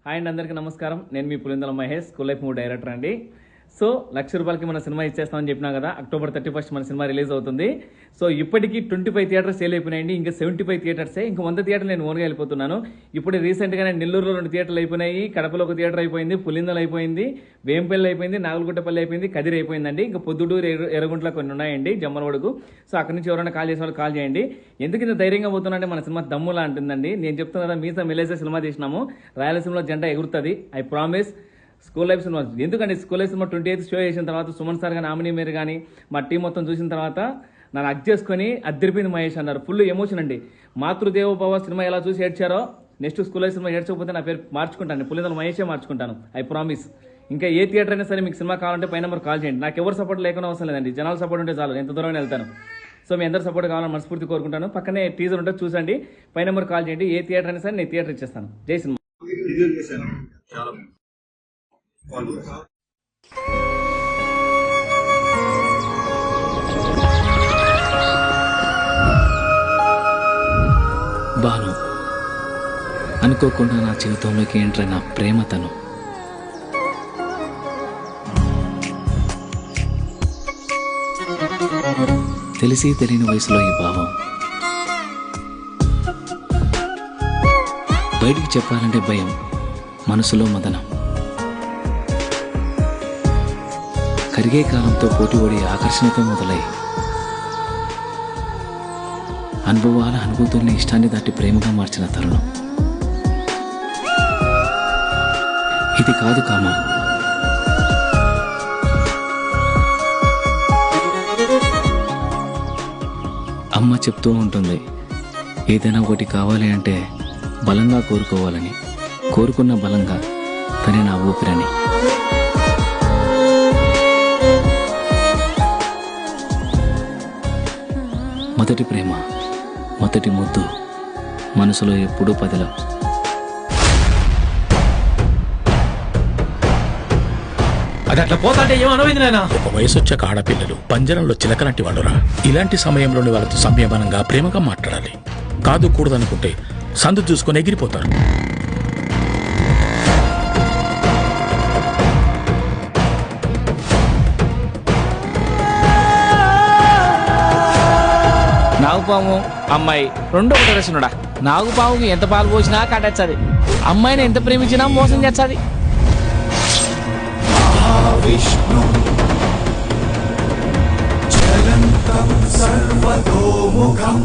Hi అండి, అందరికీ నమస్కారం. నేను మీ Pulindala Mahesh, school life movie director అండి. సో ₹1,00,000 మన సినిమా ఇచ్చేస్తామని చెప్పినా కదా. October 31 మన సినిమా రిలీజ్ అవుతుంది. సో ఇప్పటికీ 25 థియేటర్స్ సేల్ అయిపోయినాయండి. ఇంకా 75 థియేటర్సే, ఇంకా 100 థియేటర్లు నేను ఓన్గా వెళ్ళిపోతున్నాను. ఇప్పుడు రీసెంట్గానే నెల్లూరులో 2 థియేటర్లు అయిపోయినాయి, కడపలో 1 థియేటర్ అయిపోయింది, పులిందలు అయిపోయింది, వేంపల్లి అయిపోయింది, నాగులగుట్టపల్లి అయిపోయింది, కదిరి అయిపోయిందండి. ఇంకా పొద్దుటూరు, ఎర్రగుంట్ల కొన్ని ఉన్నాయండి, జమ్మలవడుకు. సో అక్కడి నుంచి ఎవరైనా కాల్ చేసే వాళ్ళు కాల్ చేయండి. ఎందుకు ఇంత ధైర్యంగా పోతున్నా అంటే మన సినిమా దమ్ములా అంటుందండి. నేను చెప్తున్నా కదా, మీతో మెలేసే సినిమా తీసినాము, రాయలసీమలో జెండా ఎగురుతుంది, I promise. School life cinema ఎందుకంటే school life cinema 28th show చేసిన తర్వాత సుమన్ సార్ కానీ, ఆమెని మీరు కానీ, మా టీం మొత్తం చూసిన తర్వాత నన్ను హగ్ చేసుకొని అద్దరిపోయింది మహేష్ అన్నారు. ఫుల్ ఎమోషన్ అండి. మాతృదేవోభవ సినిమా ఎలా చూసి ఏడ్చారో నెక్స్ట్ స్కూల్ లైఫ్ సినిమా ఏడ్చకపోతే నా పేరు మార్చుకుంటాను, పులిందల మహేషే మార్చుకుంటాను, ఐ ప్రామిస్. ఇంకా ఏ థియేటర్ అయినా సరే మీకు సినిమా కావాలంటే పై నెంబర్ కాల్ చేయండి. నాకు ఎవరు సపోర్ట్ లేకుండా అవసరం లేదండి, జనాల సపోర్ట్ ఉంటే చాలు, ఎంత దూరం వెళ్తాను. సో మీ అందరు సపోర్ట్ కావాలని మనస్ఫూర్తి కోరుకుంటాను. పక్కనే టీజర్ ఉంటే చూసండి, పై నెంబర్ కాల్ చేయండి. ఏ థియేటర్ అయినా సరే నేను థియేటర్ ఇచ్చేస్తాను. జై సినిమా. బాను అనుకోకుండా నా జీవితంలోకి ఎంటర్ అయిన ప్రేమతను. తెలిసి తెలియని వయసులో ఈ భావం బయటికి చెప్పాలంటే భయం, మనసులో మదనం. కరిగే కాలంతో పోటీపడి ఆకర్షణతో మొదలై అనుభవాల అనుభూతుల్ని ఇష్టాన్ని దాటి ప్రేమగా మార్చిన తరుణం ఇది కాదు కామం. అమ్మ చెప్తూ ఉంటుంది, ఏదైనా ఒకటి కావాలి అంటే బలంగా కోరుకోవాలని, కోరుకున్న బలంగా తనే నా ఊపిరని. మొదటి ప్రేమ, మొదటి ముద్దు, మనసులో ఎప్పుడూ పదిలం. అది అట్లా పోతాంటే ఏమనమైంది నాయనా? ఒక వయసు వచ్చాక ఆడపిల్లలు పంజరంలో చిలకలాంటి వాళ్ళురా. ఇలాంటి సమయంలోని వాళ్ళతో సంయమనంగా ప్రేమగా మాట్లాడాలి. కాదు కూడదనుకుంటే సందు చూసుకొని ఎగిరిపోతారు. నాగుపాము అమ్మాయి రెండు ఒకటి రచనుడా. నాగుపాముకి ఎంత పాలు పోసినా కట్టచ్చది, అమ్మాయిని ఎంత ప్రేమించినా మోసం చేస్తుంది. విష్ణు చలంతం సర్వతోముఖం